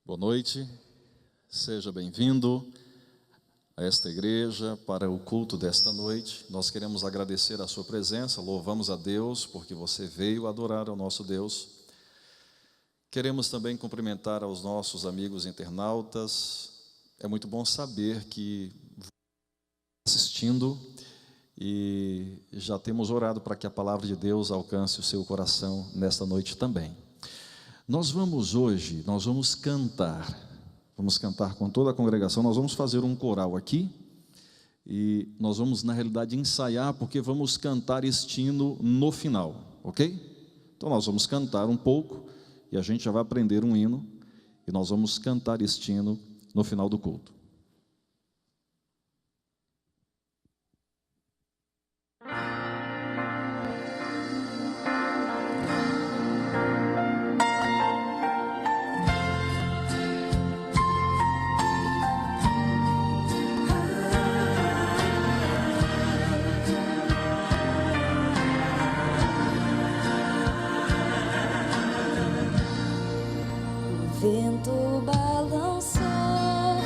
Boa noite, seja bem-vindo a esta igreja para o culto desta noite. Nós queremos agradecer a sua presença, louvamos a Deus porque você veio adorar ao nosso Deus. Queremos também cumprimentar aos nossos amigos internautas. É muito bom saber que assistindo e já temos orado para que a palavra de Deus alcance o seu coração nesta noite também. Nós vamos cantar com toda a congregação. Nós vamos fazer um coral aqui e nós vamos na realidade ensaiar, porque vamos cantar este hino no final, ok? Então nós vamos cantar um pouco e a gente já vai aprender um hino e nós vamos cantar este hino no final do culto.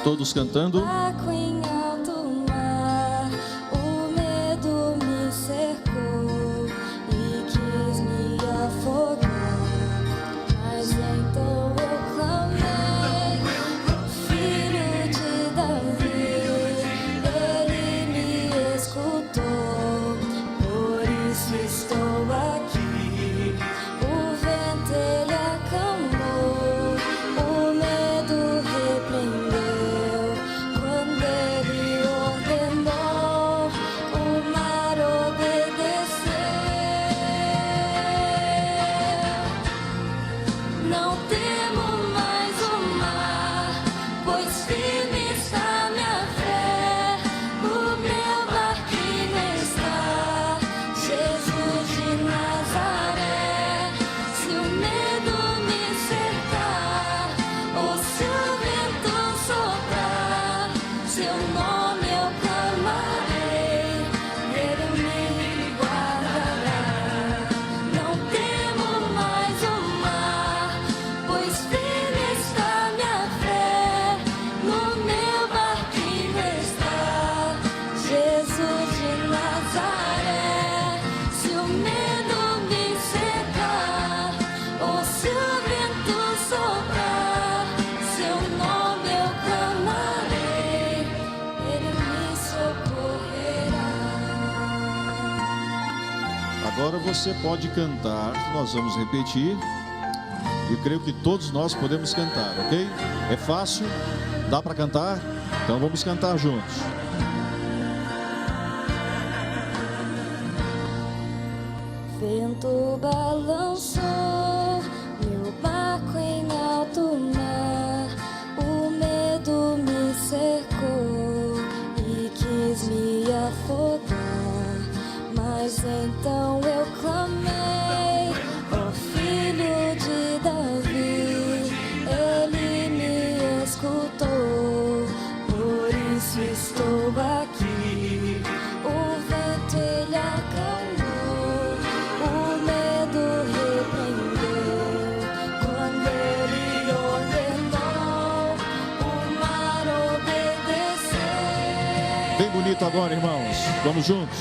Todos cantando. Em alto mar, o medo me cercou e quis me afogar, mas então eu clamei, filho de Davi, ele me escutou, por isso estou aqui. O vento ele acalmou, o medo repreendeu. Agora você pode cantar, nós vamos repetir. E creio que todos nós podemos cantar, ok? É fácil, dá para cantar? Então vamos cantar juntos. Vento balançou meu barco em alto mar, o medo me cercou e quis me afogar, mas então eu clamei, ó filho de Davi, ele me escutou, por isso estou aqui. O vento ele acalmou, o medo repreendeu, quando ele ordenou, o mar obedeceu. Bem bonito agora, irmãos, vamos juntos.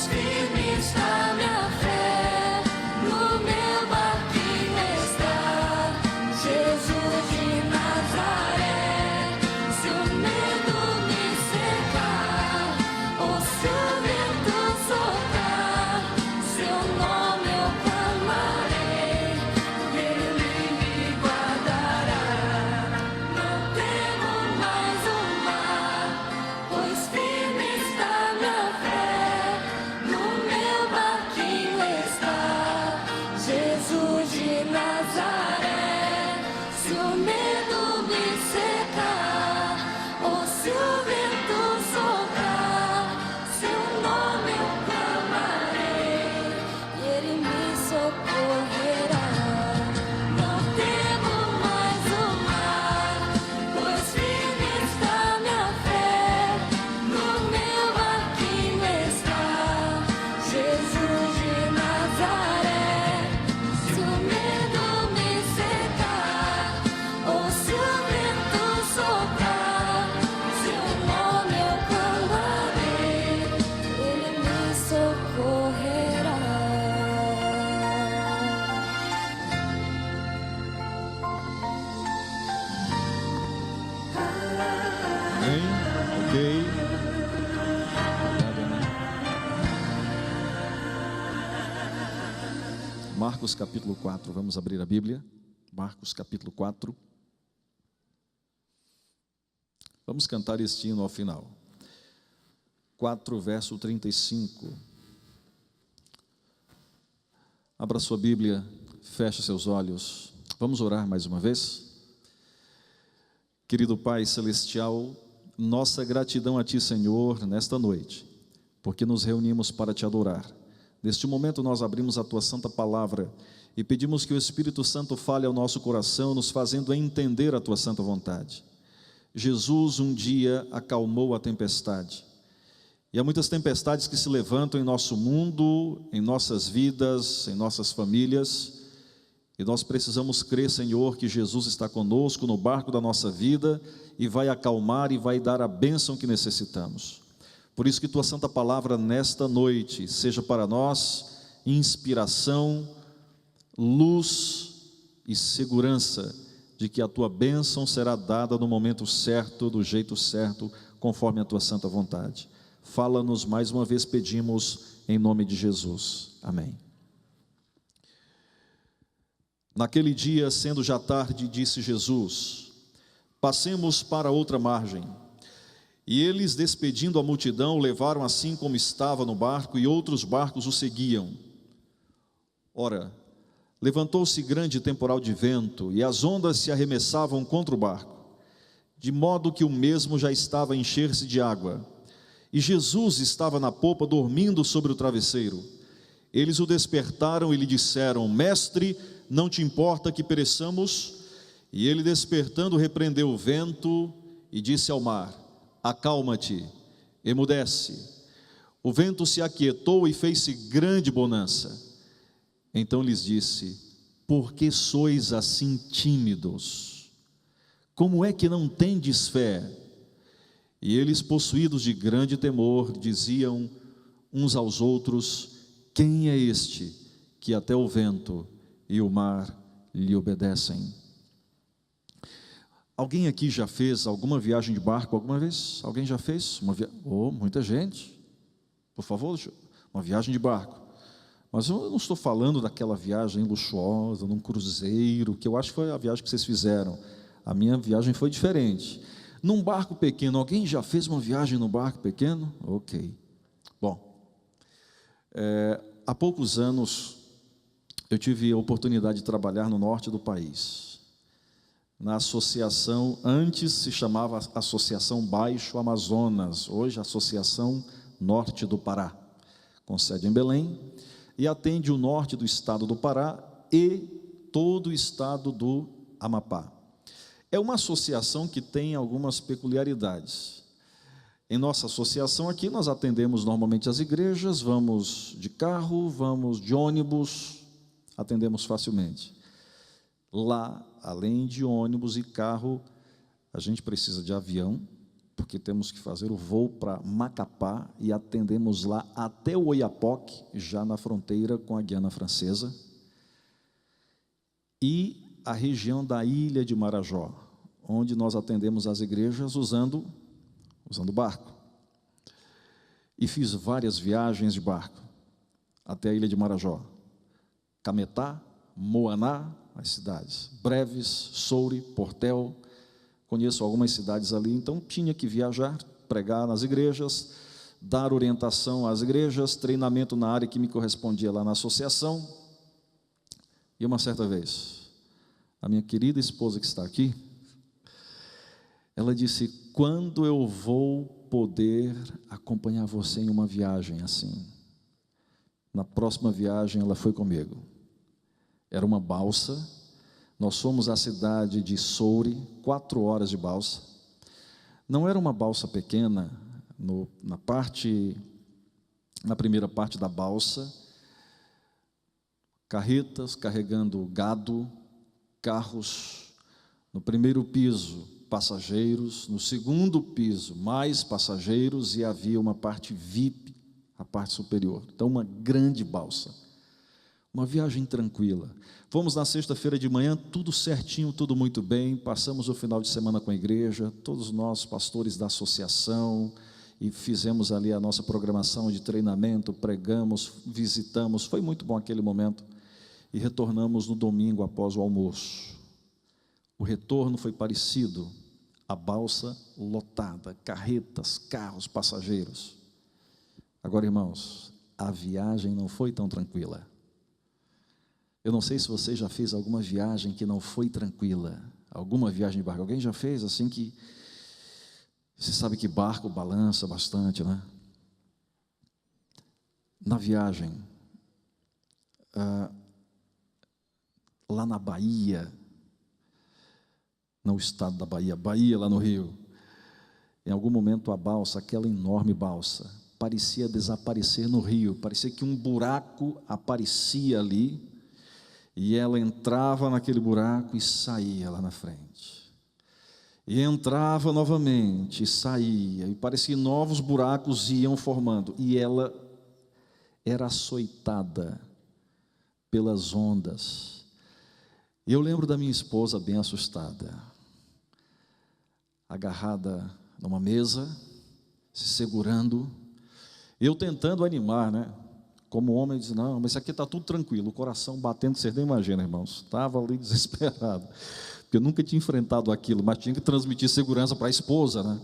Firme está minha fé, no meu barquinho está Jesus de Nazaré. Se o medo me cercar, ou se o vento soprar, seu nome eu clamarei, ele me guardará. Não temo mais o Marcos capítulo 4, vamos abrir a Bíblia. Marcos capítulo 4. Vamos cantar este hino ao final. 4, verso 35. Abra sua Bíblia, feche seus olhos. Vamos orar mais uma vez. Querido Pai Celestial, nossa gratidão a Ti, Senhor, nesta noite, porque nos reunimos para Te adorar. Neste momento nós abrimos a Tua Santa Palavra e pedimos que o Espírito Santo fale ao nosso coração, nos fazendo entender a Tua Santa Vontade. Jesus um dia acalmou a tempestade. E há muitas tempestades que se levantam em nosso mundo, em nossas vidas, em nossas famílias. E nós precisamos crer, Senhor, que Jesus está conosco no barco da nossa vida e vai acalmar e vai dar a bênção que necessitamos. Por isso que Tua Santa Palavra nesta noite seja para nós inspiração, luz e segurança de que a Tua bênção será dada no momento certo, do jeito certo, conforme a Tua santa vontade. Fala-nos mais uma vez, pedimos em nome de Jesus. Amém. Naquele dia, sendo já tarde, disse Jesus: passemos para outra margem. E eles, despedindo a multidão, o levaram assim como estava no barco, e outros barcos o seguiam. Ora, levantou-se grande temporal de vento, e as ondas se arremessavam contra o barco, de modo que o mesmo já estava a encher-se de água. E Jesus estava na popa, dormindo sobre o travesseiro. Eles o despertaram e lhe disseram: Mestre, não te importa que pereçamos? E ele, despertando, repreendeu o vento e disse ao mar: acalma-te, emudece. O vento se aquietou e fez-se grande bonança. Então lhes disse: por que sois assim tímidos? Como é que não tendes fé? E eles, possuídos de grande temor, diziam uns aos outros: quem é este que até o vento e o mar lhe obedecem? Alguém aqui já fez alguma viagem de barco alguma vez? Alguém já fez? Muita gente. Por favor, uma viagem de barco. Mas eu não estou falando daquela viagem luxuosa, num cruzeiro, que eu acho que foi a viagem que vocês fizeram. A minha viagem foi diferente. Num barco pequeno, alguém já fez uma viagem no barco pequeno? Ok. Bom, há poucos anos eu tive a oportunidade de trabalhar no norte do país, na associação, antes se chamava Associação Baixo Amazonas, hoje Associação Norte do Pará, com sede em Belém, e atende o norte do estado do Pará e todo o estado do Amapá. É uma associação que tem algumas peculiaridades. Em nossa associação aqui, nós atendemos normalmente as igrejas, vamos de carro, vamos de ônibus, atendemos facilmente. Lá, além de ônibus e carro, a gente precisa de avião, porque temos que fazer o voo para Macapá e atendemos lá até o Oiapoque, já na fronteira com a Guiana Francesa, e a região da ilha de Marajó, onde nós atendemos as igrejas usando barco. E fiz várias viagens de barco até a ilha de Marajó, Cametá, Moaná, as cidades, Breves, Soure, Portel, conheço algumas cidades ali, então tinha que viajar, pregar nas igrejas, dar orientação às igrejas, treinamento na área que me correspondia lá na associação. E uma certa vez, a minha querida esposa que está aqui, ela disse: quando eu vou poder acompanhar você em uma viagem assim? Na próxima viagem ela foi comigo. Era uma balsa, nós fomos à cidade de Soure, 4 horas de balsa. Não era uma balsa pequena, na primeira parte da balsa, carretas carregando gado, carros, no primeiro piso passageiros, no segundo piso mais passageiros, e havia uma parte VIP, a parte superior. Então uma grande balsa, uma viagem tranquila. Fomos na sexta-feira de manhã, tudo certinho, tudo muito bem. Passamos o final de semana com a igreja, todos nós pastores da associação, e fizemos ali a nossa programação de treinamento, pregamos, visitamos, foi muito bom aquele momento. e retornamos no domingo após o almoço. O retorno foi parecido, a balsa lotada, carretas, carros, passageiros. Agora, irmãos, a viagem não foi tão tranquila. Eu não sei se você já fez alguma viagem que não foi tranquila, alguma viagem de barco. Alguém já fez assim que você sabe que barco balança bastante, né? Na viagem, lá na Bahia, no estado da Bahia, Bahia lá no Rio, em algum momento a balsa, aquela enorme balsa, parecia desaparecer no rio, parecia que um buraco aparecia ali, e ela entrava naquele buraco e saía lá na frente, e entrava novamente e saía, e parecia que novos buracos iam formando, e ela era açoitada pelas ondas. E eu lembro da minha esposa bem assustada, agarrada numa mesa, se segurando, eu tentando animar, né? Como homem, diz: não, mas isso aqui está tudo tranquilo, o coração batendo, vocês nem imaginam, irmãos, estava ali desesperado, porque eu nunca tinha enfrentado aquilo, mas tinha que transmitir segurança para a esposa, né?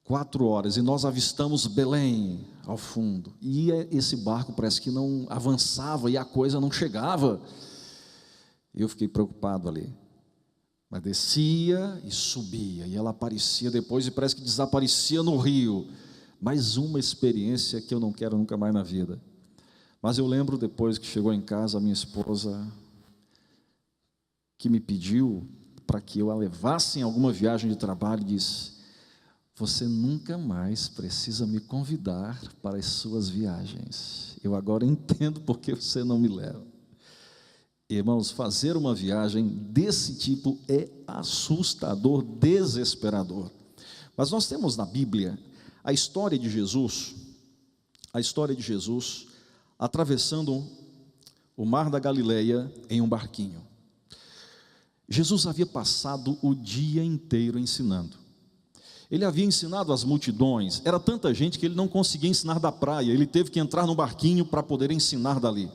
4 horas, e nós avistamos Belém ao fundo, e esse barco parece que não avançava, e a coisa não chegava. Eu fiquei preocupado ali, mas descia e subia, e ela aparecia depois e parece que desaparecia no rio. Mais uma experiência que eu não quero nunca mais na vida. Mas eu lembro depois que chegou em casa a minha esposa, que me pediu para que eu a levasse em alguma viagem de trabalho, e disse: você nunca mais precisa me convidar para as suas viagens, eu agora entendo porque você não me leva. Irmãos, fazer uma viagem desse tipo é assustador, desesperador. Mas nós temos na Bíblia a história de Jesus atravessando o mar da Galileia em um barquinho. Jesus havia passado o dia inteiro ensinando. Ele havia ensinado as multidões, era tanta gente que ele não conseguia ensinar da praia, ele teve que entrar no barquinho para poder ensinar dali.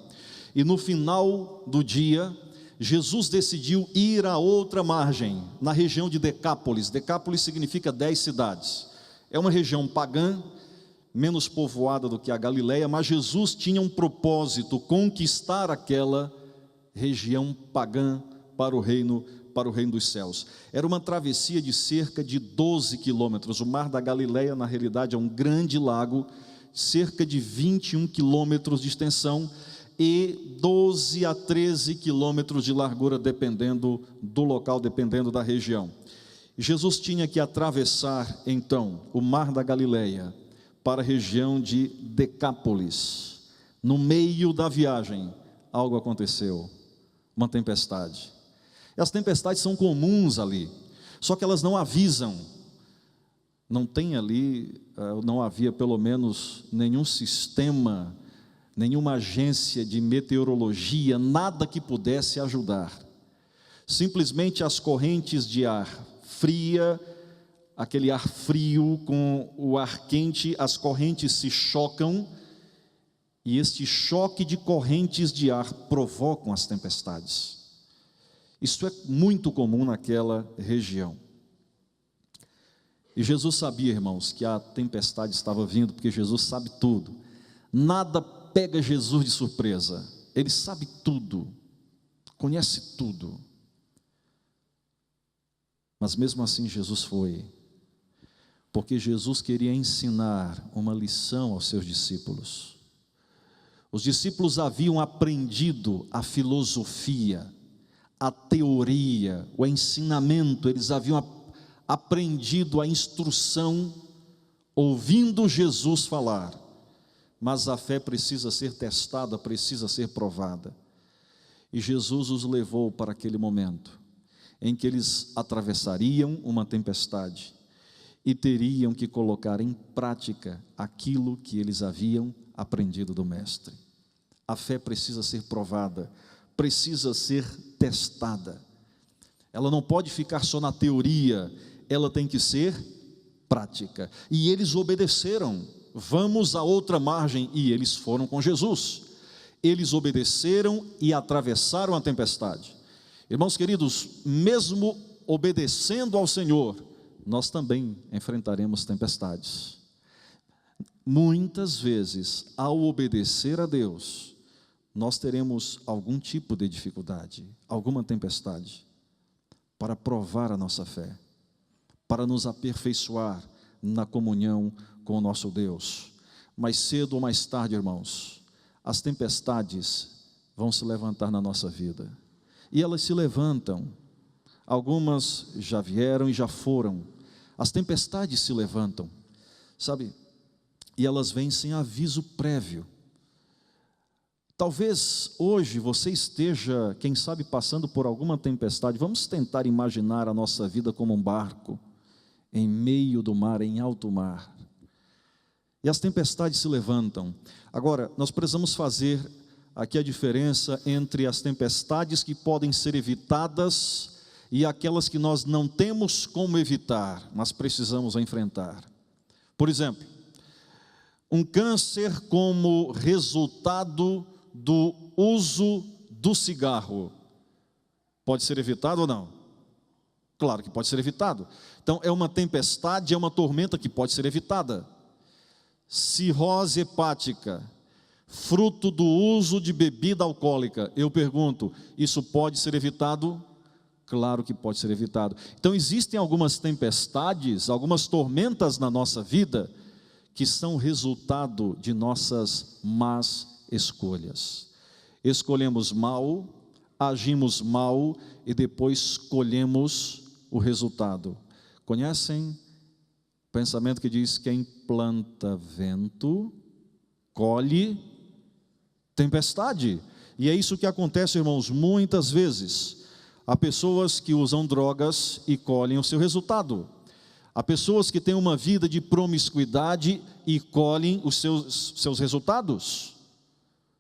E no final do dia, Jesus decidiu ir a outra margem, na região de Decápolis. Decápolis significa 10 cidades. É uma região pagã, menos povoada do que a Galileia, mas Jesus tinha um propósito: conquistar aquela região pagã para o reino dos céus. Era uma travessia de cerca de 12 quilômetros. O mar da Galileia, na realidade, é um grande lago, cerca de 21 quilômetros de extensão, e 12 a 13 quilômetros de largura, dependendo do local, dependendo da região. Jesus tinha que atravessar, então, o mar da Galileia para a região de Decápolis. No meio da viagem, algo aconteceu, uma tempestade. E as tempestades são comuns ali, só que elas não avisam. Não tem ali, não havia pelo menos nenhum sistema, nenhuma agência de meteorologia, nada que pudesse ajudar. Simplesmente as correntes de ar fria, aquele ar frio com o ar quente, as correntes se chocam, e este choque de correntes de ar provocam as tempestades. Isso é muito comum naquela região. E Jesus sabia, irmãos, que a tempestade estava vindo, porque Jesus sabe tudo. Nada pega Jesus de surpresa. Ele sabe tudo, conhece tudo. Mas mesmo assim Jesus foi, porque Jesus queria ensinar uma lição aos seus discípulos. Os discípulos haviam aprendido a filosofia, a teoria, o ensinamento, eles haviam aprendido a instrução, ouvindo Jesus falar. Mas a fé precisa ser testada, precisa ser provada. E Jesus os levou para aquele momento em que eles atravessariam uma tempestade e teriam que colocar em prática aquilo que eles haviam aprendido do Mestre. A fé precisa ser provada, precisa ser testada. Ela não pode ficar só na teoria, ela tem que ser prática. E eles obedeceram. Vamos à outra margem, e eles foram com Jesus. eles obedeceram e atravessaram a tempestade. Irmãos queridos, mesmo obedecendo ao Senhor, nós também enfrentaremos tempestades. Muitas vezes, ao obedecer a Deus, nós teremos algum tipo de dificuldade, alguma tempestade, para provar a nossa fé, para nos aperfeiçoar na comunhão com o nosso Deus. Mais cedo ou mais tarde, irmãos, as tempestades vão se levantar na nossa vida, e elas se levantam, algumas já vieram e já foram. As tempestades se levantam, sabe, e elas vêm sem aviso prévio. Talvez hoje você esteja, quem sabe, passando por alguma tempestade. Vamos tentar imaginar a nossa vida como um barco, em meio do mar, em alto mar. E as tempestades se levantam. Agora, nós precisamos fazer aqui a diferença entre as tempestades que podem ser evitadas e aquelas que nós não temos como evitar, mas precisamos enfrentar. Por exemplo, um câncer como resultado do uso do cigarro, pode ser evitado ou não? Claro que pode ser evitado. Então é uma tempestade, é uma tormenta que pode ser evitada. Cirrose hepática, fruto do uso de bebida alcoólica, eu pergunto, isso pode ser evitado? Claro que pode ser evitado. Então existem algumas tempestades, algumas tormentas na nossa vida, que são resultado de nossas más escolhas. Escolhemos mal, agimos mal e depois colhemos o resultado. Conhecem o pensamento que diz: quem planta vento, colhe tempestade? E é isso que acontece, irmãos, muitas vezes. Há pessoas que usam drogas e colhem o seu resultado. Há pessoas que têm uma vida de promiscuidade e colhem os seus resultados.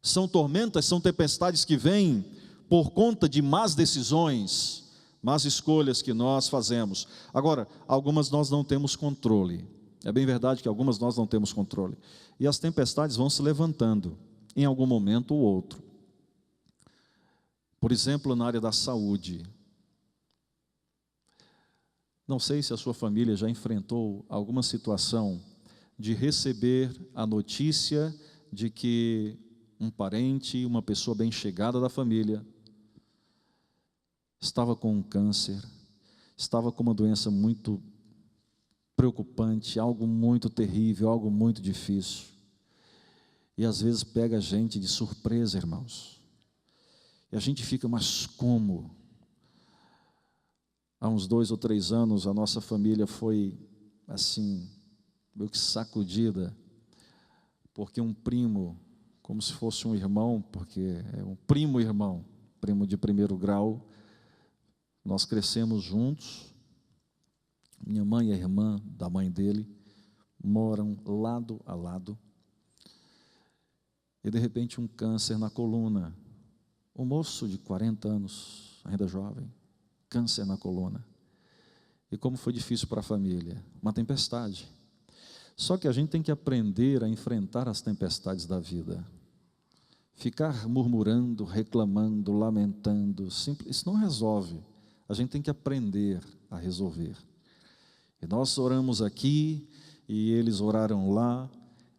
São tormentas, são tempestades que vêm por conta de más decisões, más escolhas que nós fazemos. Agora, algumas nós não temos controle. É bem verdade que algumas nós não temos controle. E as tempestades vão se levantando em algum momento ou outro. Por exemplo, na área da saúde. Não sei se a sua família já enfrentou alguma situação de receber a notícia de que um parente, uma pessoa bem chegada da família, estava com um câncer, estava com uma doença muito preocupante, algo muito terrível, algo muito difícil. E às vezes pega a gente de surpresa, irmãos. E a gente fica, mas como? Há uns 2 ou 3 anos, a nossa família foi, assim, meio que sacudida, porque um primo, como se fosse um irmão, porque é um primo-irmão, primo de primeiro grau, nós crescemos juntos, minha mãe e a irmã da mãe dele moram lado a lado, e de repente um câncer na coluna, um moço de 40 anos, ainda jovem, câncer na coluna. E como foi difícil para a família, uma tempestade. Só que a gente tem que aprender a enfrentar as tempestades da vida. Ficar murmurando, reclamando, lamentando, isso não resolve. A gente tem que aprender a resolver. E nós oramos aqui, e eles oraram lá,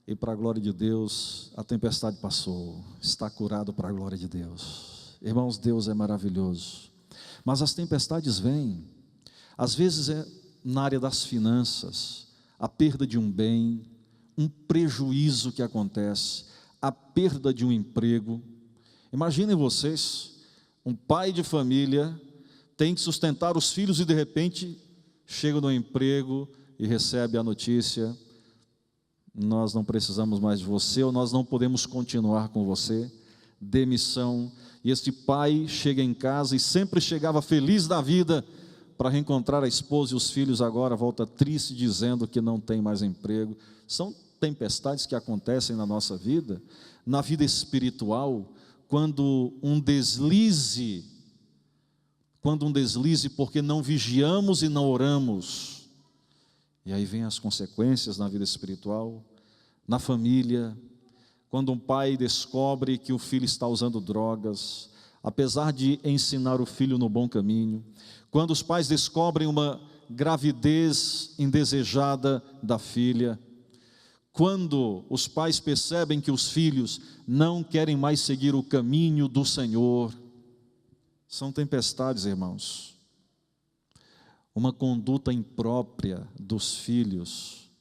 e para a glória de Deus, a tempestade passou, está curado para a glória de Deus. Irmãos, Deus é maravilhoso. Mas as tempestades vêm, às vezes é na área das finanças, a perda de um bem, um prejuízo que acontece, a perda de um emprego. Imaginem vocês, um pai de família tem que sustentar os filhos e de repente chega no emprego e recebe a notícia: nós não precisamos mais de você, ou nós não podemos continuar com você, demissão. E este pai chega em casa e sempre chegava feliz da vida para reencontrar a esposa e os filhos, agora volta triste dizendo que não tem mais emprego. São tempestades que acontecem na nossa vida, na vida espiritual, quando um deslize porque não vigiamos e não oramos, e aí vem as consequências na vida espiritual, na família, quando um pai descobre que o filho está usando drogas, apesar de ensinar o filho no bom caminho, quando os pais descobrem uma gravidez indesejada da filha, quando os pais percebem que os filhos não querem mais seguir o caminho do Senhor, são tempestades, irmãos. Uma conduta imprópria dos filhos,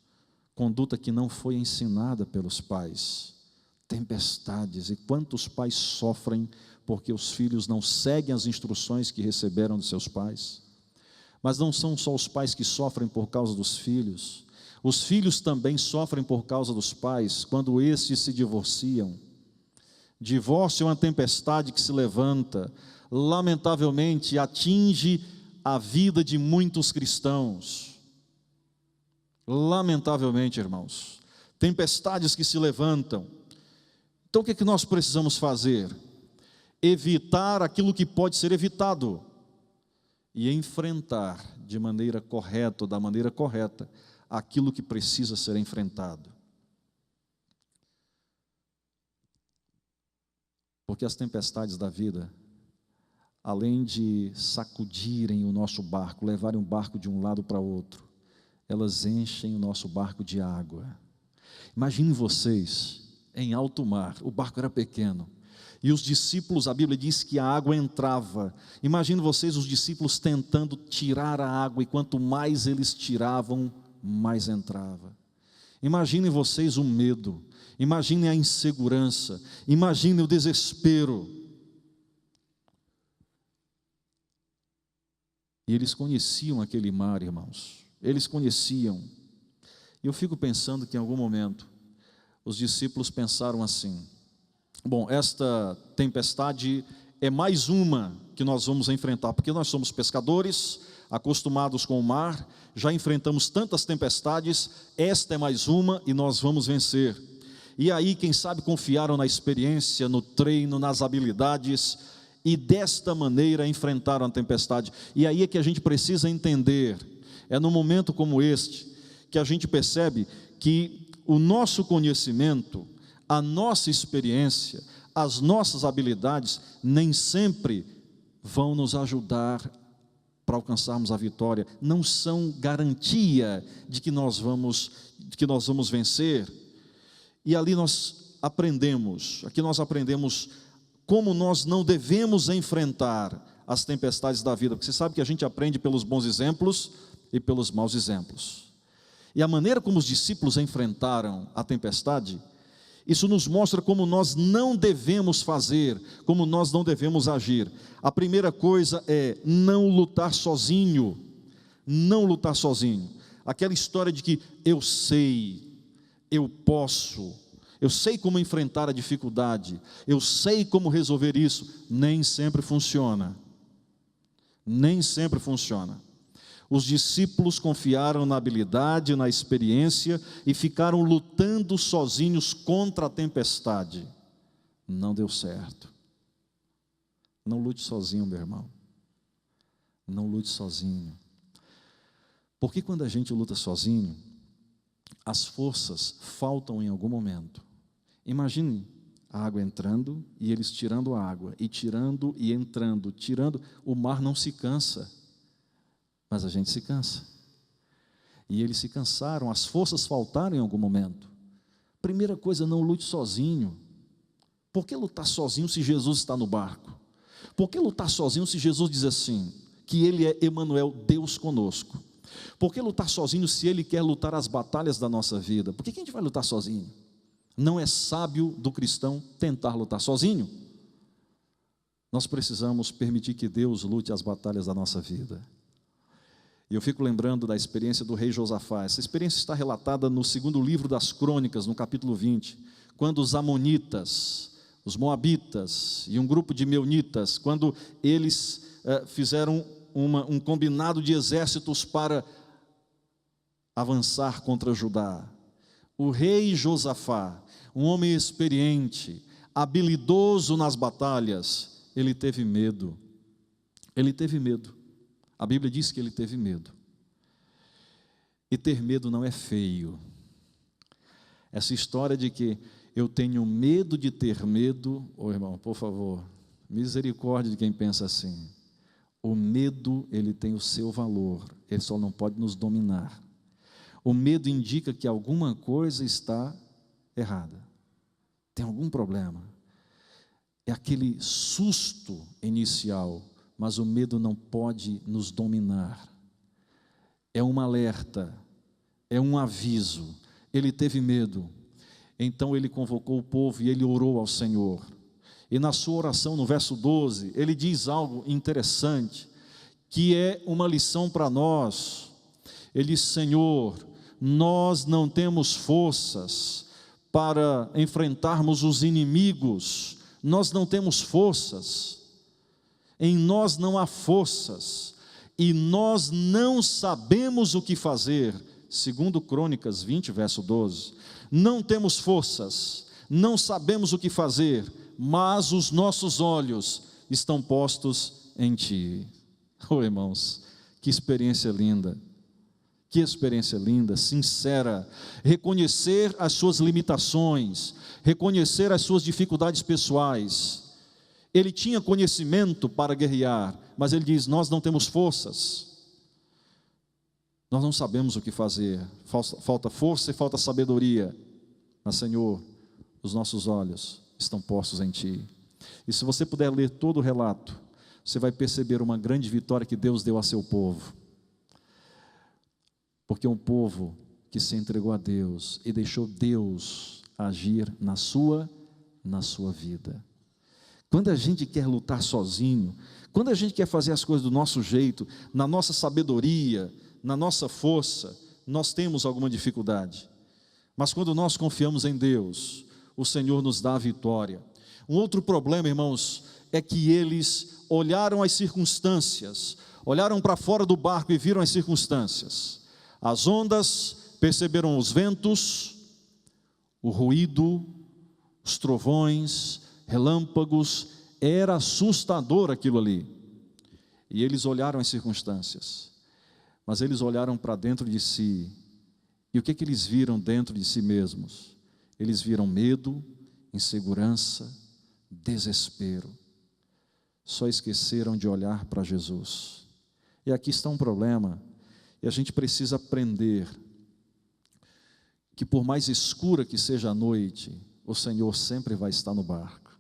conduta que não foi ensinada pelos pais, tempestades. E quantos pais sofrem porque os filhos não seguem as instruções que receberam dos seus pais? Mas não são só os pais que sofrem por causa dos filhos, os filhos também sofrem por causa dos pais, quando estes se divorciam. Divórcio é uma tempestade que se levanta, lamentavelmente atinge a vida de muitos cristãos. Lamentavelmente, irmãos, tempestades que se levantam. Então o que é que nós precisamos fazer? Evitar aquilo que pode ser evitado e enfrentar de maneira correta, da maneira correta, aquilo que precisa ser enfrentado. Porque as tempestades da vida, além de sacudirem o nosso barco, levarem o barco de um lado para outro, elas enchem o nosso barco de água. Imaginem vocês em alto mar, o barco era pequeno, e os discípulos, a Bíblia diz que a água entrava. Imaginem vocês os discípulos tentando tirar a água, e quanto mais eles tiravam, mais entrava. Imaginem vocês o medo, imaginem a insegurança, imaginem o desespero. E eles conheciam aquele mar, irmãos, eles conheciam. E eu fico pensando que em algum momento, os discípulos pensaram assim: bom, esta tempestade é mais uma que nós vamos enfrentar, porque nós somos pescadores, acostumados com o mar, já enfrentamos tantas tempestades, esta é mais uma e nós vamos vencer. E aí, quem sabe, confiaram na experiência, no treino, nas habilidades, e desta maneira enfrentaram a tempestade. E aí é que a gente precisa entender, é num momento como este, que a gente percebe que o nosso conhecimento, a nossa experiência, as nossas habilidades, nem sempre vão nos ajudar para alcançarmos a vitória, não são garantia de que nós vamos vencer. E ali aqui nós aprendemos como nós não devemos enfrentar as tempestades da vida, porque você sabe que a gente aprende pelos bons exemplos e pelos maus exemplos. E a maneira como os discípulos enfrentaram a tempestade, isso nos mostra como nós não devemos fazer, como nós não devemos agir. A primeira coisa é não lutar sozinho, não lutar sozinho. Aquela história de que eu sei, eu posso, eu sei como enfrentar a dificuldade, eu sei como resolver isso, nem sempre funciona. Nem sempre funciona. Os discípulos confiaram na habilidade, na experiência e ficaram lutando sozinhos contra a tempestade. Não deu certo. Não lute sozinho, meu irmão. Não lute sozinho. Porque quando a gente luta sozinho, as forças faltam em algum momento. Imagine a água entrando e eles tirando a água, e tirando e entrando, tirando. O mar não se cansa. Mas a gente se cansa. E eles se cansaram, as forças faltaram em algum momento. Primeira coisa, não lute sozinho. Por que lutar sozinho se Jesus está no barco? Por que lutar sozinho se Jesus diz assim, que Ele é Emanuel, Deus conosco? Por que lutar sozinho se Ele quer lutar as batalhas da nossa vida? Por que a gente vai lutar sozinho? Não é sábio do cristão tentar lutar sozinho. Nós precisamos permitir que Deus lute as batalhas da nossa vida. E eu fico lembrando da experiência do rei Josafá. Essa experiência está relatada no segundo livro das Crônicas, no capítulo 20, quando os amonitas, os moabitas e um grupo de meunitas, quando eles fizeram um combinado de exércitos para avançar contra Judá. O rei Josafá, um homem experiente, habilidoso nas batalhas, ele teve medo. Ele teve medo. A Bíblia diz que ele teve medo. E ter medo não é feio. Essa história de que Eu tenho medo de ter medo. Ô irmão, por favor, misericórdia de quem pensa assim. O medo, ele tem o seu valor, ele só não pode nos dominar. O medo indica que alguma coisa está errada, tem algum problema. É aquele susto inicial, mas o medo não pode nos dominar. É um alerta, é um aviso. Ele teve medo, então ele convocou o povo e ele orou ao Senhor. E na sua oração, no verso 12, ele diz algo interessante, que é uma lição para nós. Ele diz: Senhor, nós não temos forças para enfrentarmos os inimigos, nós não temos forças, em nós não há forças, e nós não sabemos o que fazer. Segundo Crônicas 20, verso 12, não temos forças, não sabemos o que fazer, mas os nossos olhos estão postos em Ti. Oh irmãos, que experiência linda, sincera, reconhecer as suas limitações, reconhecer as suas dificuldades pessoais. Ele tinha conhecimento para guerrear, mas ele diz: nós não temos forças, nós não sabemos o que fazer, falta força e falta sabedoria, mas Senhor, os nossos olhos estão postos em Ti. E se você puder ler todo o relato, você vai perceber uma grande vitória que Deus deu a seu povo, porque é um povo que se entregou a Deus e deixou Deus agir na sua vida. Quando a gente quer lutar sozinho, quando a gente quer fazer as coisas do nosso jeito, na nossa sabedoria, na nossa força, nós temos alguma dificuldade. Mas quando nós confiamos em Deus, o Senhor nos dá a vitória. Um outro problema, irmãos, é que eles olharam as circunstâncias, olharam para fora do barco e viram as circunstâncias. As ondas, perceberam os ventos, o ruído, os trovões, relâmpagos, era assustador aquilo ali. E eles olharam as circunstâncias, mas eles olharam para dentro de si. E o que eles viram dentro de si mesmos? Eles viram medo, insegurança, desespero. Só esqueceram de olhar para Jesus. E aqui está um problema, e a gente precisa aprender que por mais escura que seja a noite, o Senhor sempre vai estar no barco.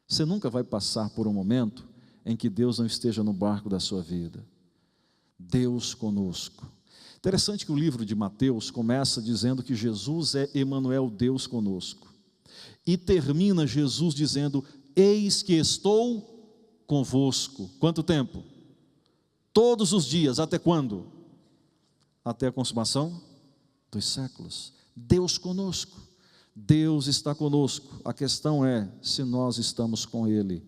Você nunca vai passar por um momento em que Deus não esteja no barco da sua vida. Deus conosco. Interessante que o livro de Mateus começa dizendo que Jesus é Emanuel, Deus conosco. E termina Jesus dizendo: eis que estou convosco. Quanto tempo? Todos os dias. Até quando? Até a consumação dos séculos. Deus conosco. Deus está conosco. A questão é se nós estamos com Ele.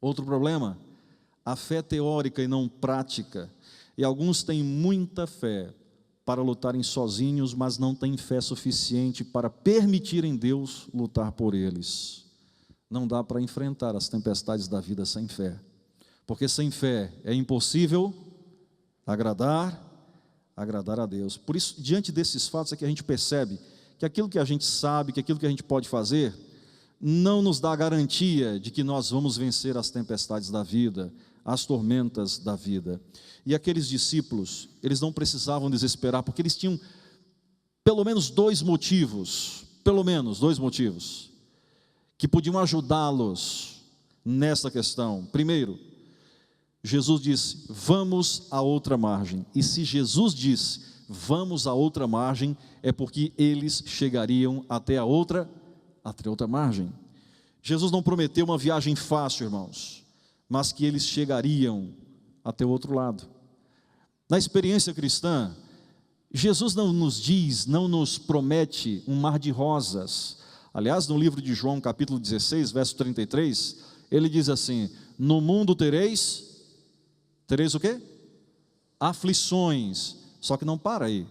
Outro problema, a fé teórica e não prática. E alguns têm muita fé para lutarem sozinhos, mas não têm fé suficiente para permitirem Deus lutar por eles. Não dá para enfrentar as tempestades da vida sem fé, porque sem fé é impossível agradar a Deus. Por isso, diante desses fatos é que a gente percebe que aquilo que a gente sabe, que aquilo que a gente pode fazer, não nos dá garantia de que nós vamos vencer as tempestades da vida, as tormentas da vida. E aqueles discípulos, eles não precisavam desesperar, porque eles tinham pelo menos dois motivos, que podiam ajudá-los nessa questão. Primeiro, Jesus disse: vamos à outra margem. E se Jesus disse: vamos à outra margem, é porque eles chegariam até a outra margem. Jesus não prometeu uma viagem fácil, irmãos, mas que eles chegariam até o outro lado. Na experiência cristã, Jesus não nos diz, não nos promete um mar de rosas. Aliás, no livro de João, capítulo 16, verso 33, ele diz assim: no mundo tereis o quê? Aflições. Só que não para aí.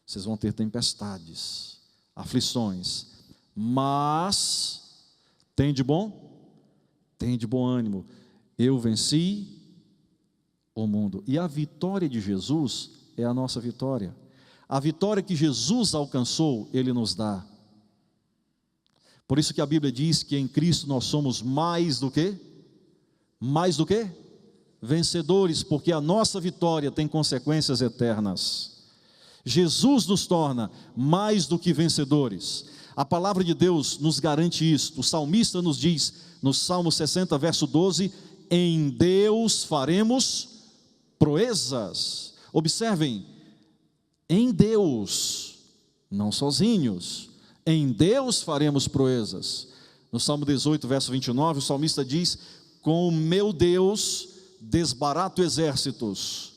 Vocês vão ter tempestades, aflições. Mas tem de bom ânimo. Eu venci o mundo. E a vitória de Jesus é a nossa vitória. A vitória que Jesus alcançou, Ele nos dá. Por isso que a Bíblia diz que em Cristo nós somos mais do que? Mais do que? Vencedores, porque a nossa vitória tem consequências eternas. Jesus nos torna mais do que vencedores. A palavra de Deus nos garante isto. O salmista nos diz, no Salmo 60, verso 12, em Deus faremos proezas. Observem, em Deus, não sozinhos, em Deus faremos proezas. No Salmo 18, verso 29, o salmista diz, com o meu Deus desbarato exércitos,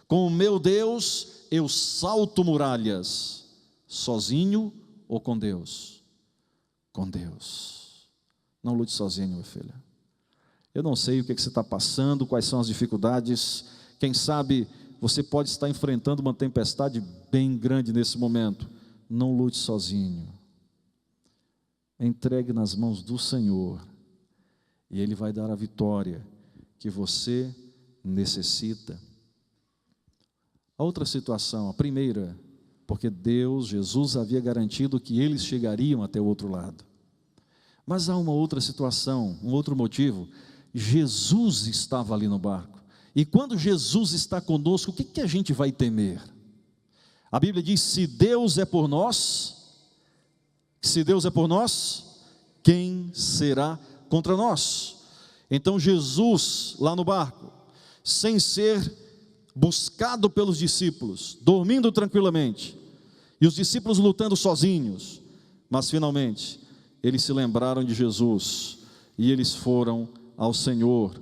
com o meu Deus eu salto muralhas, sozinho ou com Deus? Com Deus. Não lute sozinho, minha filha. Eu não sei o que você está passando, quais são as dificuldades. Quem sabe você pode estar enfrentando uma tempestade bem grande nesse momento. Não lute sozinho. Entregue nas mãos do Senhor, e Ele vai dar a vitória que você necessita. A outra situação, a primeira, porque Deus, Jesus havia garantido que eles chegariam até o outro lado. Mas há uma outra situação, um outro motivo. Jesus estava ali no barco. E quando Jesus está conosco, o que a gente vai temer? A Bíblia diz, se Deus é por nós, quem será contra nós? Então Jesus, lá no barco, sem ser buscado pelos discípulos, dormindo tranquilamente, e os discípulos lutando sozinhos, mas finalmente, eles se lembraram de Jesus, e eles foram ao Senhor,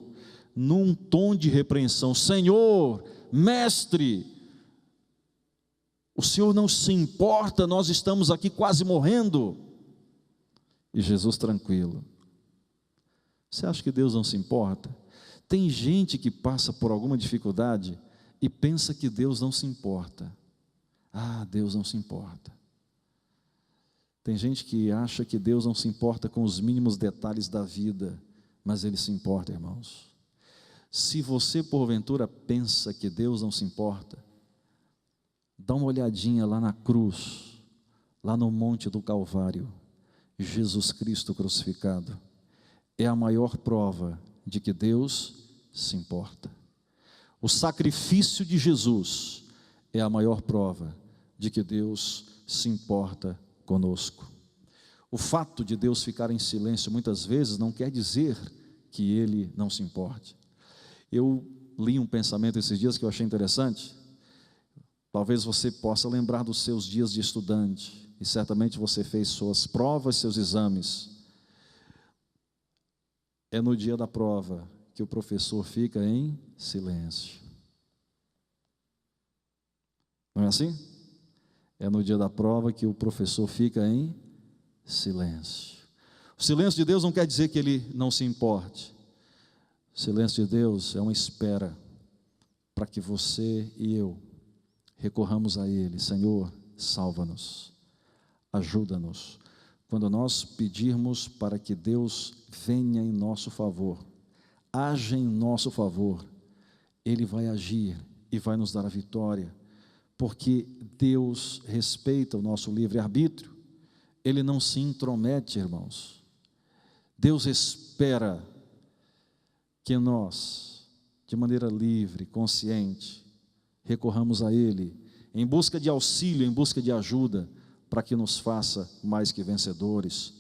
num tom de repreensão, Senhor, Mestre, o Senhor não se importa, nós estamos aqui quase morrendo. E Jesus tranquilo. Você acha que Deus não se importa? Tem gente que passa por alguma dificuldade e pensa que Deus não se importa. Ah, Deus não se importa. Tem gente que acha que Deus não se importa com os mínimos detalhes da vida, mas Ele se importa, irmãos. Se você porventura pensa que Deus não se importa, dá uma olhadinha lá na cruz, lá no Monte do Calvário. Jesus Cristo crucificado é a maior prova de que Deus se importa. O sacrifício de Jesus é a maior prova de que Deus se importa conosco. O fato de Deus ficar em silêncio muitas vezes não quer dizer que Ele não se importe. Eu li um pensamento esses dias que eu achei interessante. Talvez você possa lembrar dos seus dias de estudante, e certamente você fez suas provas, seus exames. É no dia da prova que o professor fica em silêncio. Não é assim? É no dia da prova que o professor fica em silêncio. O silêncio de Deus não quer dizer que Ele não se importe. O silêncio de Deus é uma espera para que você e eu recorramos a Ele. Senhor, salva-nos, ajuda-nos. Quando nós pedirmos para que Deus venha em nosso favor, haja em nosso favor, Ele vai agir e vai nos dar a vitória, porque Deus respeita o nosso livre-arbítrio, Ele não se intromete, irmãos. Deus espera que nós, de maneira livre, consciente, recorramos a Ele, em busca de auxílio, em busca de ajuda, para que nos faça mais que vencedores.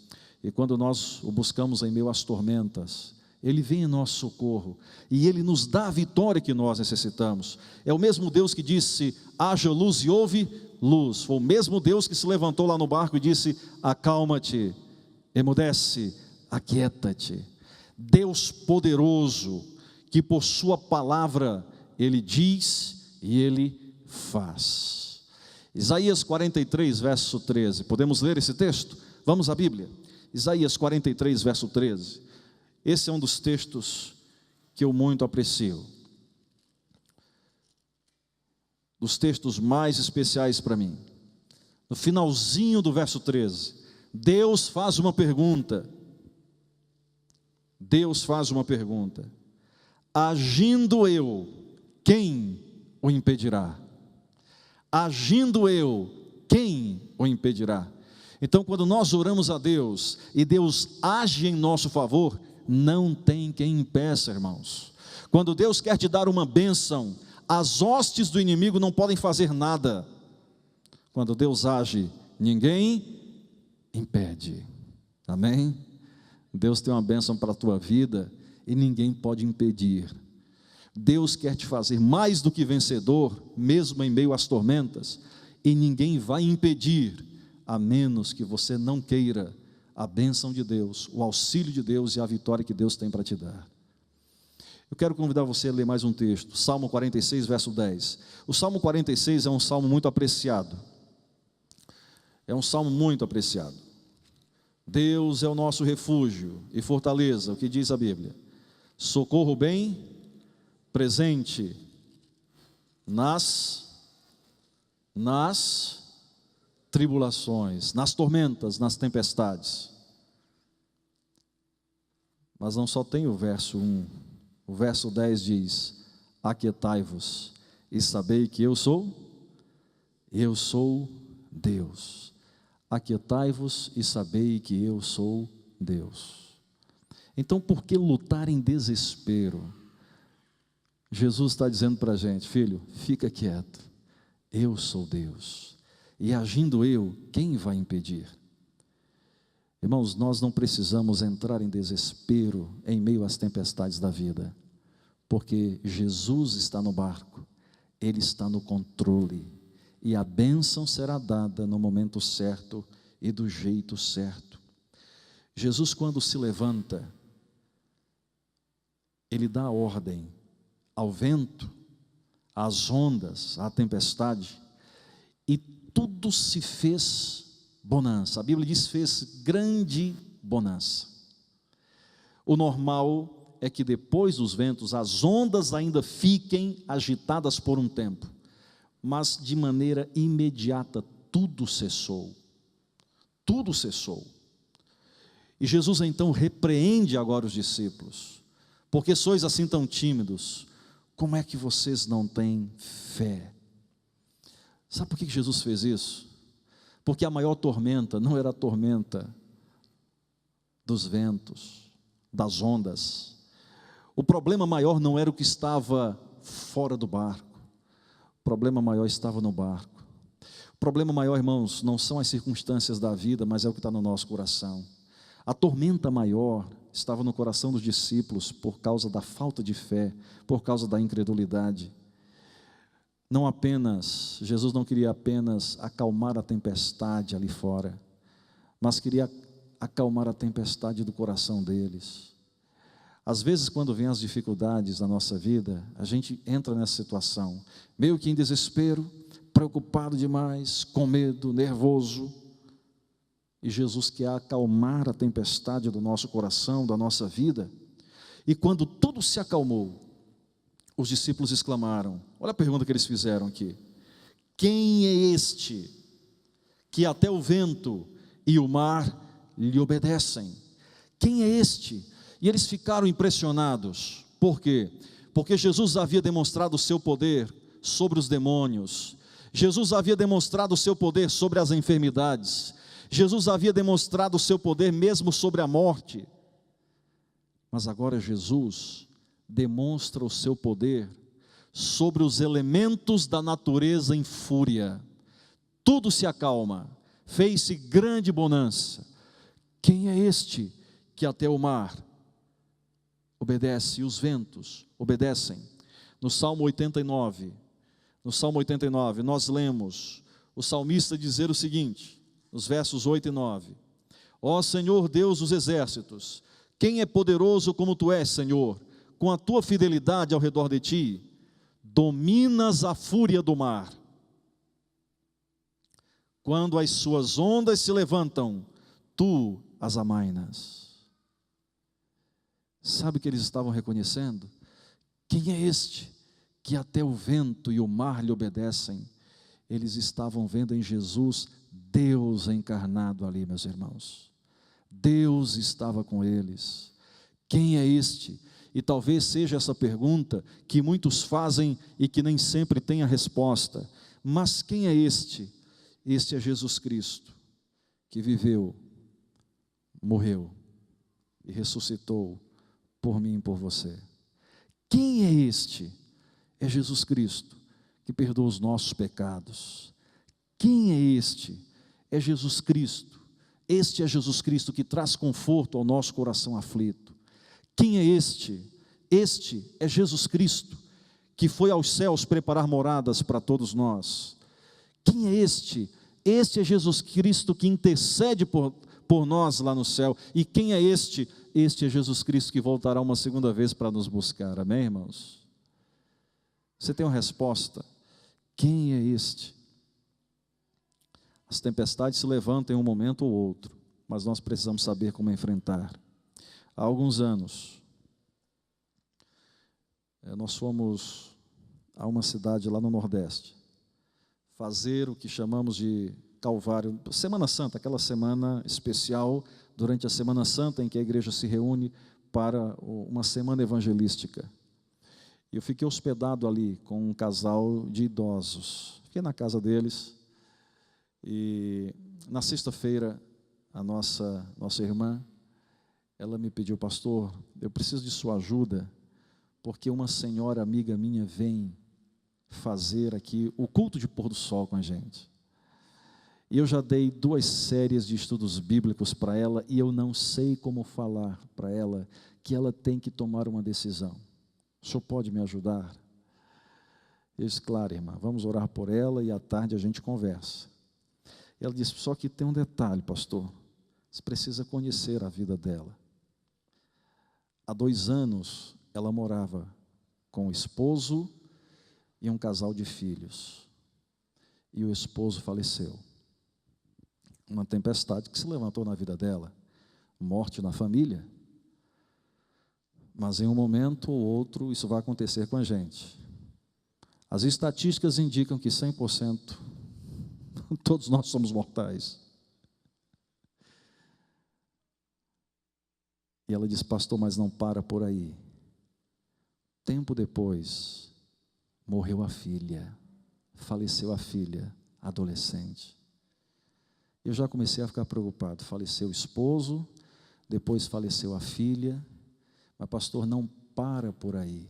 E quando nós o buscamos em meio às tormentas, Ele vem em nosso socorro, e Ele nos dá a vitória que nós necessitamos. É o mesmo Deus que disse, haja luz e houve luz. Foi o mesmo Deus que se levantou lá no barco e disse, acalma-te, emudece, aquieta-te. Deus poderoso, que por sua palavra Ele diz e Ele faz. Isaías 43, verso 13, podemos ler esse texto? Vamos à Bíblia. Isaías 43, verso 13. Esse é um dos textos que eu muito aprecio, dos textos mais especiais para mim. No finalzinho do verso 13, Deus faz uma pergunta. Deus faz uma pergunta: agindo eu, quem o impedirá? Agindo eu, quem o impedirá? Então, quando nós oramos a Deus e Deus age em nosso favor, não tem quem impeça, irmãos. Quando Deus quer te dar uma bênção, as hostes do inimigo não podem fazer nada. Quando Deus age, ninguém impede. Amém? Deus tem uma bênção para a tua vida e ninguém pode impedir. Deus quer te fazer mais do que vencedor, mesmo em meio às tormentas, e ninguém vai impedir, a menos que você não queira a bênção de Deus, o auxílio de Deus e a vitória que Deus tem para te dar. Eu quero convidar você a ler mais um texto, Salmo 46, verso 10. O Salmo 46 é um salmo muito apreciado. É um salmo muito apreciado. Deus é o nosso refúgio e fortaleza, o que diz a Bíblia. Socorro bem presente nas tribulações, nas tormentas, nas tempestades. Mas não só tem o verso 1, o verso 10 diz: aquietai-vos e sabei que eu sou Deus. Aquietai-vos e sabei que eu sou Deus. Então, por que lutar em desespero? Jesus está dizendo para a gente: filho, fica quieto, eu sou Deus, e agindo eu, quem vai impedir? Irmãos, nós não precisamos entrar em desespero em meio às tempestades da vida, porque Jesus está no barco, Ele está no controle, e a bênção será dada no momento certo e do jeito certo. Jesus, quando se levanta, Ele dá ordem ao vento, às ondas, à tempestade, e tudo se fez bonança. A Bíblia diz: fez grande bonança. O normal é que depois dos ventos, as ondas ainda fiquem agitadas por um tempo, mas de maneira imediata tudo cessou. Tudo cessou. E Jesus então repreende agora os discípulos: porque sois assim tão tímidos? Como é que vocês não têm fé? Sabe por que Jesus fez isso? Porque a maior tormenta não era a tormenta dos ventos, das ondas. O problema maior não era o que estava fora do barco. O problema maior estava no barco. O problema maior, irmãos, não são as circunstâncias da vida, mas é o que está no nosso coração. A tormenta maior estava no coração dos discípulos por causa da falta de fé, por causa da incredulidade. Jesus não queria apenas acalmar a tempestade ali fora, mas queria acalmar a tempestade do coração deles. Às vezes, quando vem as dificuldades na nossa vida, a gente entra nessa situação, meio que em desespero, preocupado demais, com medo, nervoso. E Jesus quer acalmar a tempestade do nosso coração, da nossa vida. E quando tudo se acalmou, os discípulos exclamaram, olha a pergunta que eles fizeram aqui: quem é este que até o vento e o mar lhe obedecem? Quem é este? E eles ficaram impressionados. Por quê? Porque Jesus havia demonstrado o seu poder sobre os demônios. Jesus havia demonstrado o seu poder sobre as enfermidades. Jesus havia demonstrado o seu poder mesmo sobre a morte. Mas agora Jesus demonstra o seu poder sobre os elementos da natureza em fúria. Tudo se acalma, fez-se grande bonança. Quem é este que até o mar obedece e os ventos obedecem? No Salmo 89, nós lemos o salmista dizer o seguinte, nos versos 8 e 9: ó Senhor Deus dos exércitos, quem é poderoso como Tu és, Senhor? Com a Tua fidelidade ao redor de Ti, dominas a fúria do mar. Quando as suas ondas se levantam, Tu as amainas. Sabe o que eles estavam reconhecendo? Quem é este que até o vento e o mar lhe obedecem? Eles estavam vendo em Jesus Deus encarnado ali, meus irmãos. Deus estava com eles. Quem é este? E talvez seja essa pergunta que muitos fazem e que nem sempre tem a resposta. Mas quem é este? Este é Jesus Cristo, que viveu, morreu e ressuscitou por mim e por você. Quem é este? É Jesus Cristo, que perdoa os nossos pecados. Quem é este? É Jesus Cristo. Este é Jesus Cristo que traz conforto ao nosso coração aflito. Quem é este? Este é Jesus Cristo, que foi aos céus preparar moradas para todos nós. Quem é este? Este é Jesus Cristo que intercede por nós lá no céu. E quem é este? Este é Jesus Cristo que voltará uma segunda vez para nos buscar. Amém, irmãos? Você tem uma resposta? Quem é este? As tempestades se levantam em um momento ou outro, mas nós precisamos saber como enfrentar. Há alguns anos, nós fomos a uma cidade lá no Nordeste, fazer o que chamamos de Calvário, Semana Santa, aquela semana especial, durante a Semana Santa, em que a igreja se reúne para uma semana evangelística. E eu fiquei hospedado ali com um casal de idosos, fiquei na casa deles, e na sexta-feira, a nossa irmã, ela me pediu: pastor, eu preciso de sua ajuda, porque uma senhora amiga minha vem fazer aqui o culto de pôr do sol com a gente. E eu já dei 2 séries de estudos bíblicos para ela, e eu não sei como falar para ela que ela tem que tomar uma decisão. O senhor pode me ajudar? Eu disse: claro, irmã, vamos orar por ela e à tarde a gente conversa. Ela disse: só que tem um detalhe, pastor, você precisa conhecer a vida dela. Há 2 anos, ela morava com o esposo e um casal de filhos, e o esposo faleceu. Uma tempestade que se levantou na vida dela, morte na família. Mas em um momento ou outro isso vai acontecer com a gente. As estatísticas indicam que 100%, todos nós somos mortais. E ela diz: pastor, mas não para por aí. Tempo depois, morreu a filha, faleceu a filha, adolescente. Eu já comecei a ficar preocupado. Faleceu o esposo, depois faleceu a filha, mas pastor, não para por aí.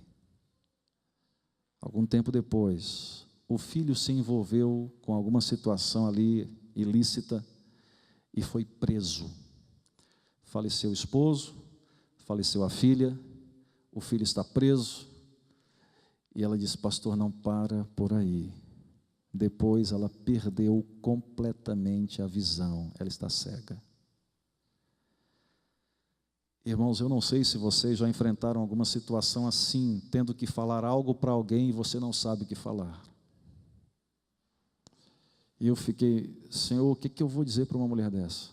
Algum tempo depois, o filho se envolveu com alguma situação ali ilícita e foi preso. Faleceu o esposo, faleceu a filha, o filho está preso, e ela disse: pastor, não para por aí. Depois ela perdeu completamente a visão, ela está cega. Irmãos, eu não sei se vocês já enfrentaram alguma situação assim, tendo que falar algo para alguém e você não sabe o que falar. E eu fiquei: Senhor, o que eu vou dizer para uma mulher dessa?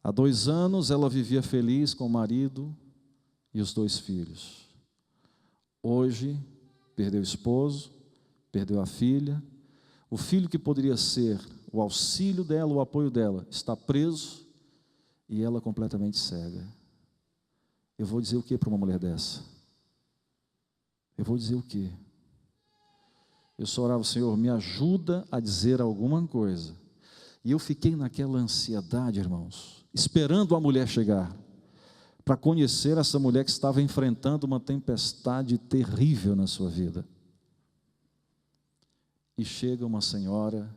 Há 2 anos ela vivia feliz com o marido e os 2 filhos. Hoje, perdeu o esposo, perdeu a filha, o filho que poderia ser o auxílio dela, o apoio dela, está preso, e ela completamente cega. Eu vou dizer o que para uma mulher dessa? Eu vou dizer o que? Eu só orava: Senhor, me ajuda a dizer alguma coisa. E eu fiquei naquela ansiedade, irmãos, esperando a mulher chegar, para conhecer essa mulher que estava enfrentando uma tempestade terrível na sua vida. E chega uma senhora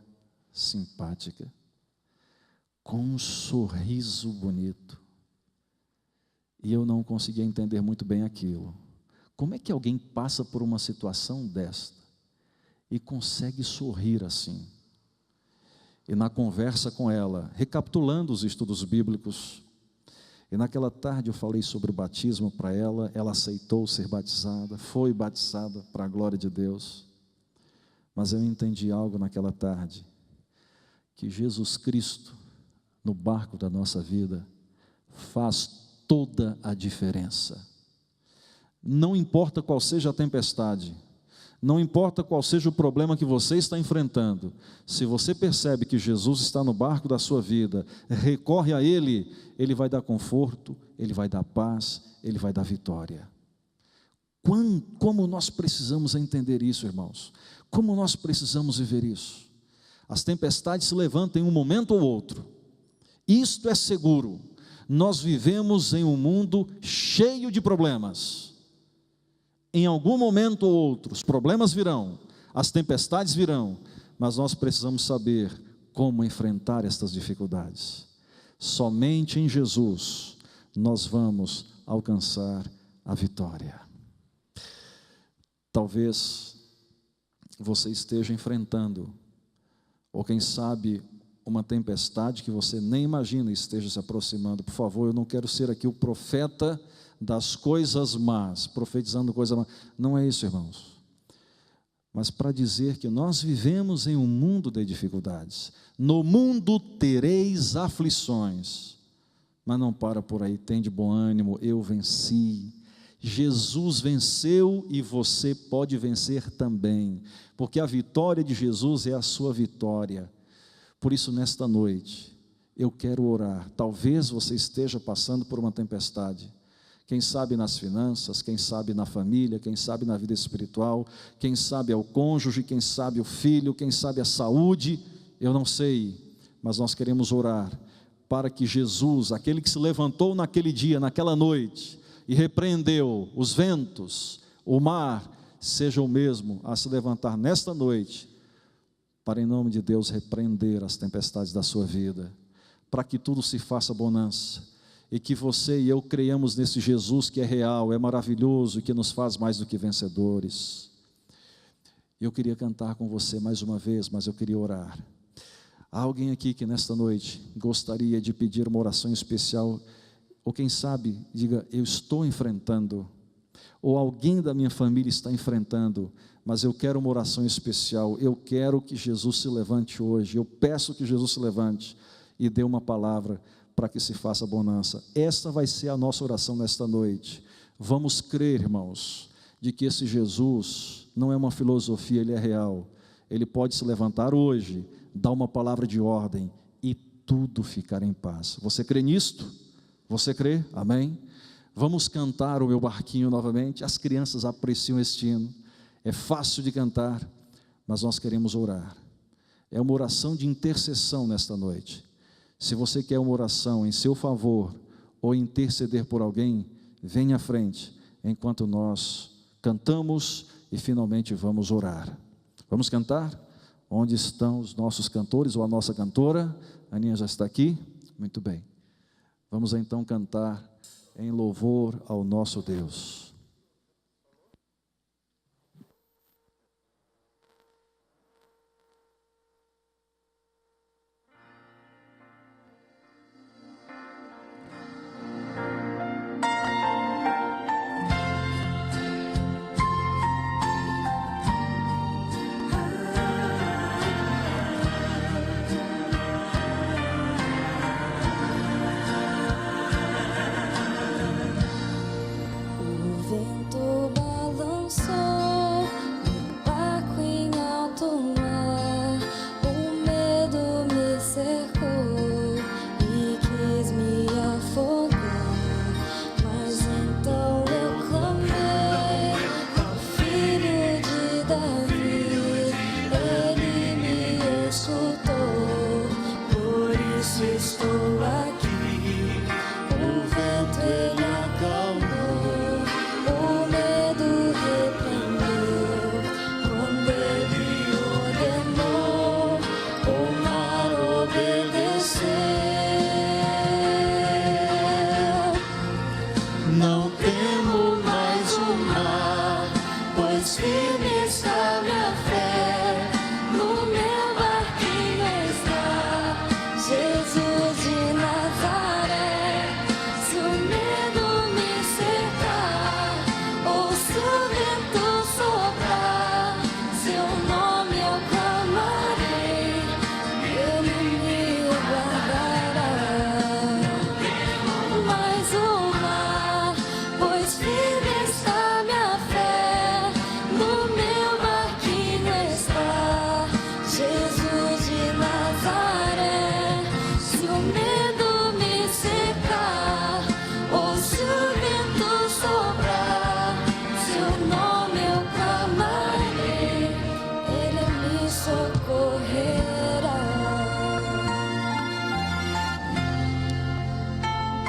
simpática, com um sorriso bonito, e eu não conseguia entender muito bem aquilo. Como é que alguém passa por uma situação desta e consegue sorrir assim? E na conversa com ela, recapitulando os estudos bíblicos, e naquela tarde eu falei sobre o batismo para ela, ela aceitou ser batizada, foi batizada para a glória de Deus. Mas eu entendi algo naquela tarde, que Jesus Cristo, no barco da nossa vida, faz toda a diferença. Não importa qual seja a tempestade, não importa qual seja o problema que você está enfrentando, se você percebe que Jesus está no barco da sua vida, recorre a Ele, Ele vai dar conforto, Ele vai dar paz, Ele vai dar vitória. Como nós precisamos entender isso, irmãos? Como nós precisamos viver isso? As tempestades se levantam em um momento ou outro, Isto é seguro. Nós vivemos em um mundo cheio de problemas. Em algum momento ou outro, os problemas virão, as tempestades virão, mas nós precisamos saber como enfrentar estas dificuldades. Somente em Jesus nós vamos alcançar a vitória. Talvez você esteja enfrentando, ou quem sabe, uma tempestade que você nem imagina esteja se aproximando. Por favor, eu não quero ser aqui o profeta das coisas más, profetizando coisas más. Não é isso, irmãos. Mas para dizer que nós vivemos em um mundo de dificuldades. No mundo tereis aflições, mas não para por aí, tem de bom ânimo, eu venci. Jesus venceu e você pode vencer também, porque a vitória de Jesus é a sua vitória. Por isso, nesta noite, eu quero orar. Talvez você esteja passando por uma tempestade. Quem sabe nas finanças, quem sabe na família, quem sabe na vida espiritual, quem sabe é o cônjuge, quem sabe o filho, quem sabe a saúde, eu não sei, mas nós queremos orar para que Jesus, aquele que se levantou naquele dia, naquela noite, e repreendeu os ventos, o mar, seja o mesmo a se levantar nesta noite, para em nome de Deus repreender as tempestades da sua vida, para que tudo se faça bonança, e que você e eu creiamos nesse Jesus que é real, é maravilhoso e que nos faz mais do que vencedores. Eu queria cantar com você mais uma vez, mas eu queria orar. Há alguém aqui que nesta noite gostaria de pedir uma oração especial, ou quem sabe, diga, eu estou enfrentando, ou alguém da minha família está enfrentando, mas eu quero uma oração especial, eu quero que Jesus se levante hoje, eu peço que Jesus se levante e dê uma palavra para que se faça bonança. Esta vai ser a nossa oração nesta noite. Vamos crer, irmãos, de que esse Jesus não é uma filosofia, ele é real. Ele pode se levantar hoje, dar uma palavra de ordem e tudo ficar em paz. Você crê nisto? Você crê? Amém? Vamos cantar o meu barquinho novamente. As crianças apreciam este hino. É fácil de cantar, mas nós queremos orar. É uma oração de intercessão nesta noite. Se você quer uma oração em seu favor ou interceder por alguém, venha à frente, enquanto nós cantamos e finalmente vamos orar. Vamos cantar? Onde estão os nossos cantores ou a nossa cantora? A Aninha já está aqui? Muito bem. Vamos então cantar em louvor ao nosso Deus.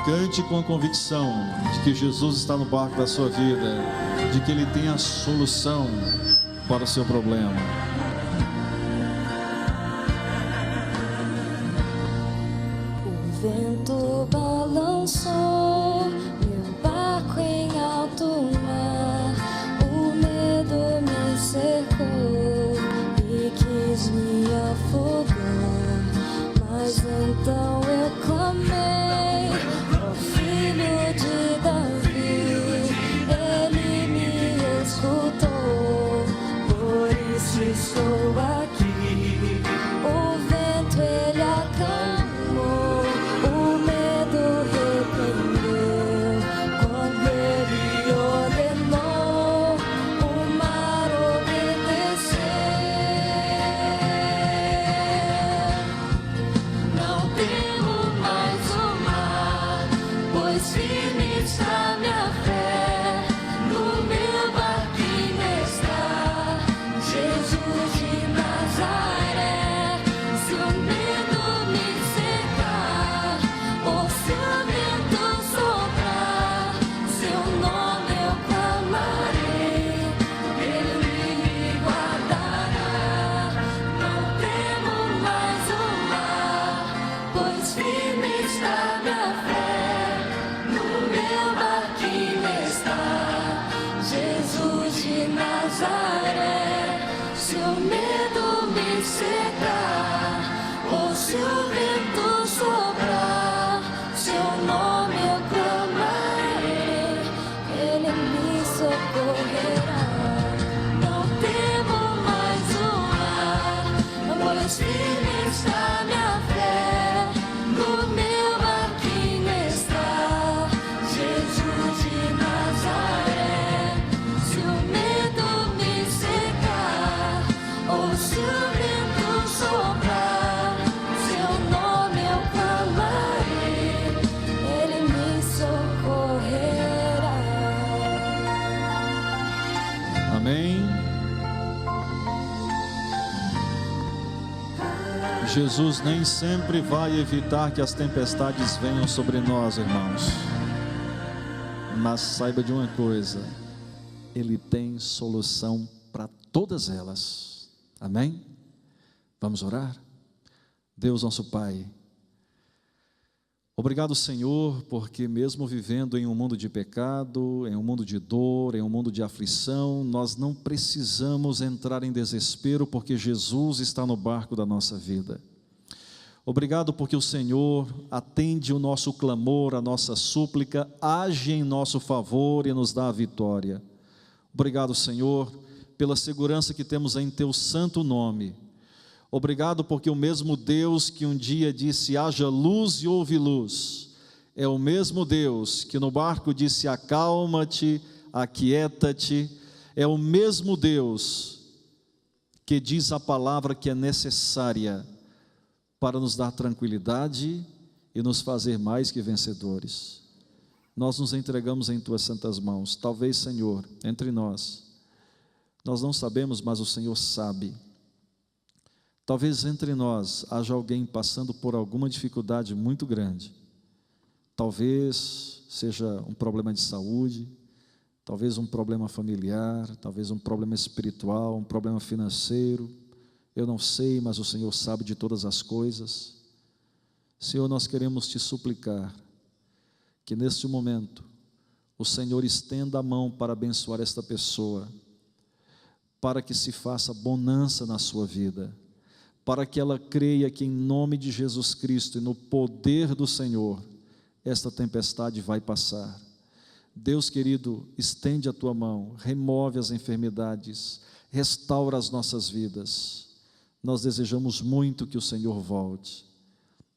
Cante com a convicção de que Jesus está no barco da sua vida, de que Ele tem a solução para o seu problema. O vento balançou meu barco em alto mar, o medo me cercou e quis me afogar, mas então eu clamei ao Filho de Davi, Ele me escutou, por isso estou aqui. O vento ele acalmou, o medo repreendeu, quando ele ordenou, o mar obedeceu. Não temo mais o mar, pois firme está minha fé, no meu barquinho está Jesus de Nazaré. Se o medo me cercar, ou se o vento soprar, seu nome eu clamarei, Ele me guardará. Não temo mais o mar, pois firme está minha fé, no meu barquinho está Jesus de Nazaré. Se o medo me cercar, ou se o vento soprar, seu nome eu clamarei, Ele me socorrerá. Não temo mais o mar, pois firme está minha fé, no meu barquinho está Jesus de Nazaré. Se o medo me cercar, ou se o vento soprar, seu nome eu clamarei, Ele me socorrerá. Amém. Jesus nem sempre vai evitar que as tempestades venham sobre nós, irmãos. Mas saiba de uma coisa: Ele tem solução para todas elas. Amém? Vamos orar? Deus nosso Pai, obrigado, Senhor, porque mesmo vivendo em um mundo de pecado, em um mundo de dor, em um mundo de aflição, nós não precisamos entrar em desespero, porque Jesus está no barco da nossa vida. Obrigado porque o Senhor atende o nosso clamor, a nossa súplica, age em nosso favor e nos dá a vitória. Obrigado, Senhor, pela segurança que temos em Teu santo nome. Obrigado porque o mesmo Deus que um dia disse haja luz e houve luz, é o mesmo Deus que no barco disse acalma-te, aquieta-te, é o mesmo Deus que diz a palavra que é necessária para nos dar tranquilidade e nos fazer mais que vencedores. Nós nos entregamos em Tuas santas mãos. Talvez, Senhor, entre nós não sabemos, mas o Senhor sabe. Talvez entre nós haja alguém passando por alguma dificuldade muito grande. Talvez seja um problema de saúde, talvez um problema familiar, talvez um problema espiritual, um problema financeiro. Eu não sei, mas o Senhor sabe de todas as coisas. Senhor, nós queremos Te suplicar que neste momento o Senhor estenda a mão para abençoar esta pessoa, para que se faça bonança na sua vida, para que ela creia que em nome de Jesus Cristo e no poder do Senhor, esta tempestade vai passar. Deus querido, estende a Tua mão, remove as enfermidades, restaura as nossas vidas. Nós desejamos muito que o Senhor volte,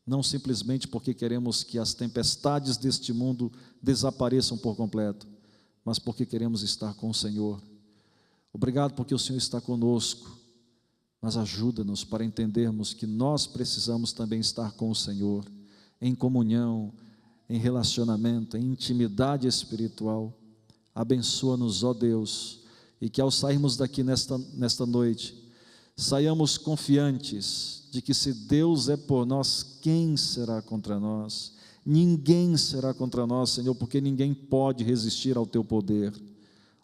não simplesmente porque queremos que as tempestades deste mundo desapareçam por completo, mas porque queremos estar com o Senhor. Obrigado porque o Senhor está conosco, mas ajuda-nos para entendermos que nós precisamos também estar com o Senhor, em comunhão, em relacionamento, em intimidade espiritual. Abençoa-nos, ó Deus, e que ao sairmos daqui nesta noite, saiamos confiantes de que se Deus é por nós, quem será contra nós? ninguém será contra nós, Senhor, porque ninguém pode resistir ao teu poder.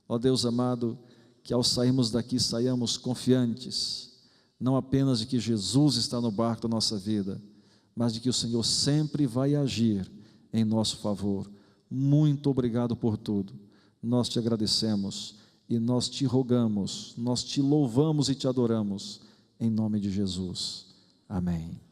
Ó Deus amado, que ao sairmos daqui saiamos confiantes, não apenas de que Jesus está no barco da nossa vida, mas de que o Senhor sempre vai agir em nosso favor. Muito obrigado por tudo, nós te agradecemos e nós te rogamos, nós te louvamos e te adoramos, em nome de Jesus, amém.